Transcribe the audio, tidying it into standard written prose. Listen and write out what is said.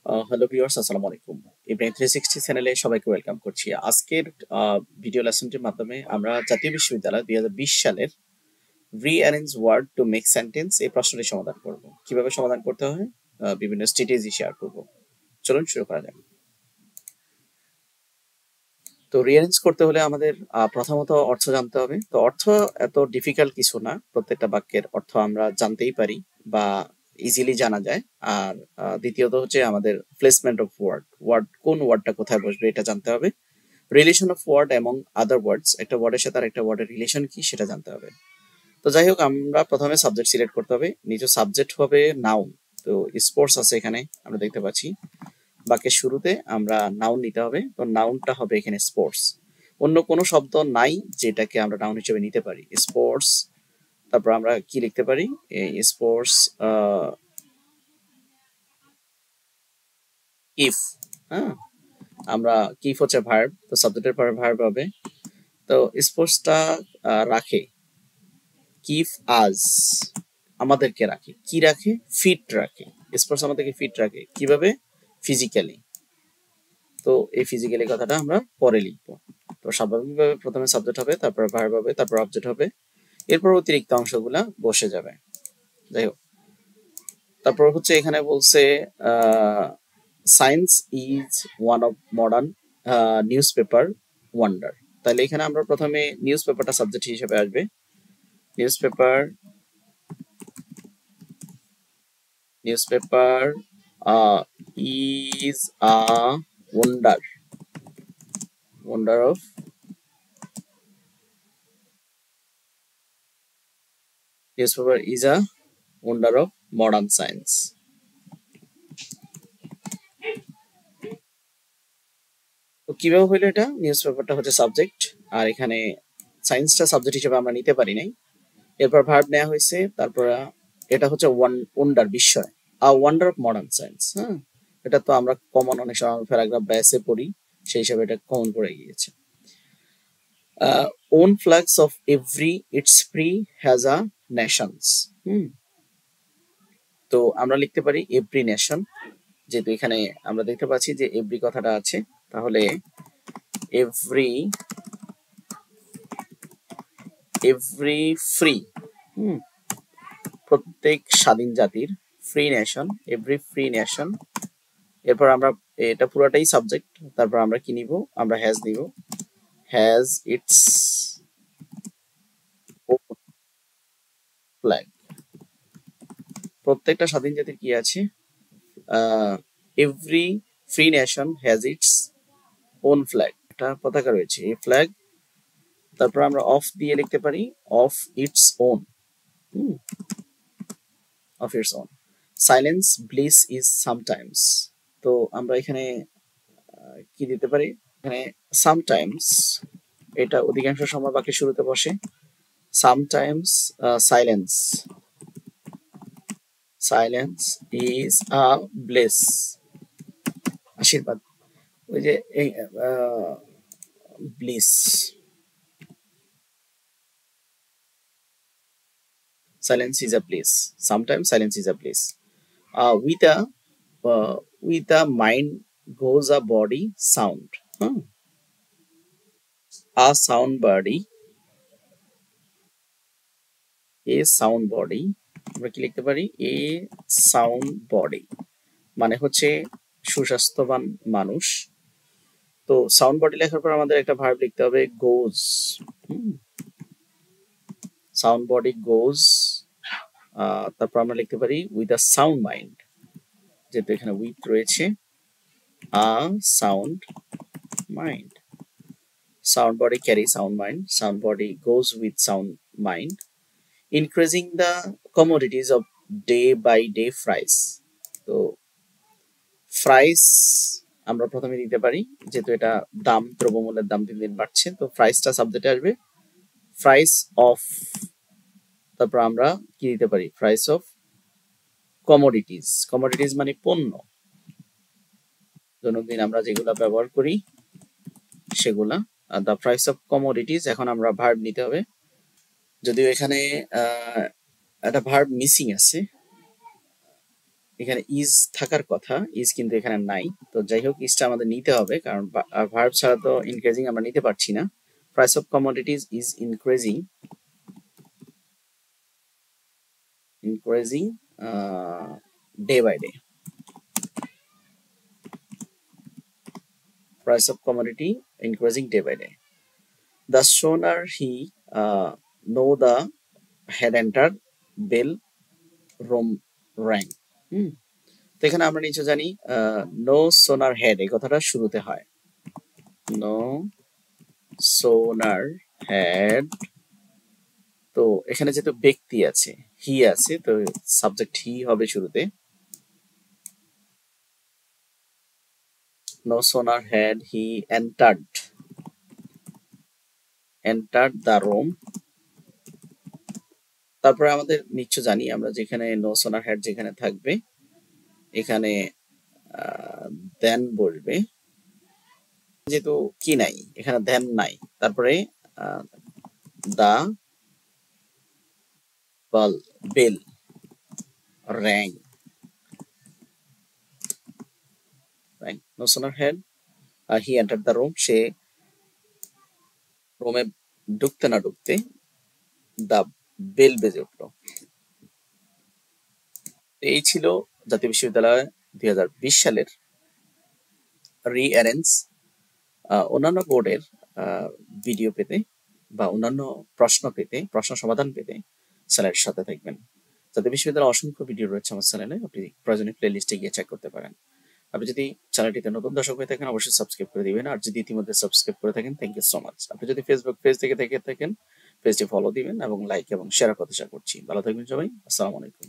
Hello viewers, আসসালামু আলাইকুম। ইব্রাহিম 360 চ্যানেলে সবাইকে ওয়েলকাম করছি। আজকের ভিডিও লেসনটির মাধ্যমে আমরা জাতীয় বিশ্ববিদ্যালয় 2020 সালের rearrange word to make sentence এই প্রশ্নটি সমাধান করব। কিভাবে সমাধান করতে হয় বিভিন্ন স্ট্র্যাটেজি শেয়ার করব। চলুন শুরু করা যাক। তো রিঅ্যারেঞ্জ করতে হলে আমাদের প্রথমত অর্থ জানতে হবে। তো অর্থ এত ডিফিকাল্ট কিছু না, প্রত্যেকটা বাক্যের অর্থ আমরা জানতেই পারি বা ইজিলি জানা যায়। আর দ্বিতীয়ত হচ্ছে আমাদের প্লেসমেন্ট অফ ওয়ার্ড কোন ওয়ার্ডটা কোথায় বসবে এটা জানতে হবে। রিলেশন অফ ওয়ার্ড এবং আদার ওয়ার্ডস, একটা ওয়ার্ডের সাথে আর একটা ওয়ার্ডের রিলেশন কি সেটা জানতে হবে। তো যাই হোক, আমরা প্রথমে সাবজেক্ট সিলেক্ট করতে হবে। নিচে সাবজেক্ট হবে নাউন। তো স্পোর্টস আছে এখানে আমরা দেখতে পাচ্ছি। বাক্যের শুরুতে আমরা নাউন নিতে হবে। তো নাউনটা হবে এখানে স্পোর্টস। অন্য কোনো শব্দ নাই যেটাকে আমরা নাউন হিসেবে নিতে পারি। স্পোর্টস, তারপর আমরা কি লিখতে পারি, এই স্পোর্টস কিফ। হ্যাঁ, আমরা কিফ হচ্ছে ভার্ব, তো সাবজেক্টের পরে ভার্ব হবে। তো স্পোর্টসটা রাখে, কিফ আজ, আমাদেরকে রাখে। কি রাখে? ফিট রাখে। স্পোর্টস আমাদেরকে ফিট রাখে কিভাবে? ফিজিক্যালি। তো এই ফিজিক্যালি কথাটা আমরা পরে লিখবো। তো স্বাভাবিকভাবে প্রথমে সাবজেক্ট হবে, তারপর ভার্ব হবে, তারপর অবজেক্ট হবে, এরপর অতিরিক্ত অংশগুলা বসে যাবে। যাই হোক, তারপর হচ্ছে এখানে বলছে science is one of modern news paper wonder. তাহলে এখানে আমরা প্রথমে নিউজ পেপারটা সাবজেক্ট হিসেবে আসবে। News paper is a wonder of newspaper is a wonder of modern science. তো কিভাবে হইলো এটা? নিউজ পেপারটা হচ্ছে সাবজেক্ট, আর এখানে সায়েন্সটা সাবজেক্ট হিসেবে আমরা নিতে পারি নাই। এরপর ভার্ব নেওয়া হয়েছে, তারপর এটা হচ্ছে ওয়ান্ডার, বিস্ময়, আ ওয়ান্ডার অফ মডার্ন সায়েন্স। হ্যাঁ, এটা তো আমরা কমন অনেক সময় প্যারাগ্রাফ বা এসে পড়ি, সেই হিসাবে এটা কমন পড়ে গিয়েছে। own flags of every its free has a nations. তো আমরা লিখতে পারি এভরি নেশন, যেহেতু এখানে আমরা দেখতে পাচ্ছি যে এভরি কথাটা আছে, তাহলে এভরি ফ্রি, প্রত্যেক স্বাধীন জাতির, free nation, every free nation. এরপর আমরা এটা পুরাটাই সাবজেক্ট, তারপর আমরা কি নিব? আমরা হ্যাজ নিব। Has its flag. প্রত্যেকটা স্বাধীন জাতির কি আছে? Every free nation has its own flag, একটা পতাকা রয়েছে, এই ফ্ল্যাগ। তারপর আমরা অফ দিয়ে লিখতে পারি of its own, of its own. Silence bliss is sometimes. তো আমরা এখানে কি দিতে পারি? এখানে সামটাইমস, এটা অধিকাংশ সময় বাক্যের শুরুতে বসে। Sometimes silence is a bless, আশীর্বাদ। ওই যে bliss, silence is a bliss. Sometimes silence is a bliss. With a mind goes a body sound. A sound body, a sound body. আমরা কি লিখতে পারি? A sound body মানে হচ্ছে সুস্বাস্থ্যবান মানুষ। তো সাউন্ড বডি লেখার পর আমাদের একটা ভার্ব লিখতে হবে, গোজ। সাউন্ড বডি গোজ। তারপর আমরা লিখতে পারি উইথ আ সাউন্ড মাইন্ড, যেহেতু এখানে উইথ রয়েছে, আ sound mind. Sound body carries sound mind. Sound body goes with sound mind. Increasing the commodities of day by day price. তো প্রাইস আমরা প্রথমে দিতে পারি, যেহেতু এটা দাম, দ্রব্যমূল্যের দাম দিন দিন বাড়ছে, তো প্রাইসটা সাবজেক্টে আসবে। প্রাইস অফ, তারপর আমরা কি দিতে পারি? Price of commodities. কমোডিটিস মানে পণ্য, দৈনন্দিন আমরা যেগুলা ব্যবহার করি সেগুলা। The price of commodities. এখন আমরা ভার্ব নিতে হবে, যদিও এখানে একটা ভার্ব মিসিং আছে, এখানে ইজ থাকার কথা, ইজ কিন্তু এখানে নাই। তো যাই হোক, ইজটা আমাদের নিতে হবে, কারণ ভার্ব ছাড়া তো ইনক্রিজিং আমরা নিতে পারছি না। Price of commodities is increasing, increasing day by day. Price of commodity increasing day by day. The sooner he know the had entered, bell room rang. হুম, তো এখানে আমরা নিচে জানি নো সোনার হেড এই কথাটা শুরুতে হয়। নো সোনার হেড, তো এখানে যেহেতু ব্যক্তি আছে, হি আছে, তো সাবজেক্ট হি হবে শুরুতে। No sooner had he entered the room. তারপরে আমাদের নিশ্চয় জানি আমরা, যেখানে নো সোনার হেড যেখানে থাকবে, এখানে দেন বলবে, যেহেতু কি নাই এখানে দেন নাই। তারপরে the bell rang, no sooner had he enter the room, সে রুমে ঢুকতে না ঢুকতে দা বেল বেজে উঠলো। এই ছিল জাতীয় বিশ্ববিদ্যালয় 2020 সালের রিঅ্যারেঞ্জ। অন্যান্য বোর্ডের ভিডিও পেতে বা অন্যান্য প্রশ্ন পেতে, প্রশ্ন সমাধান পেতে চ্যানেলের সাথে থাকবেন। জাতীয় বিশ্ববিদ্যালয়ের অসংখ্য ভিডিও রয়েছে আমার চ্যানেলে, আপনি প্রয়োজনীয় প্লে লিস্টে গিয়ে চেক করতে পারেন। আপনি যদি চ্যানেলটিতে নতুন দর্শক হয়ে থাকেন, অবশ্যই সাবস্ক্রাইব করে দিবেন, আর যদি ইতিমধ্যে সাবস্ক্রাইব করে থাকেন, থ্যাংক ইউ সো মাচ। আপনি যদি ফেসবুক পেজ থেকে দেখে থাকেন, পেজটি ফলো দিবেন এবং লাইক এবং শেয়ার করতে আশা করছি। ভালো থাকবেন সবাই, আসসালামু আলাইকুম।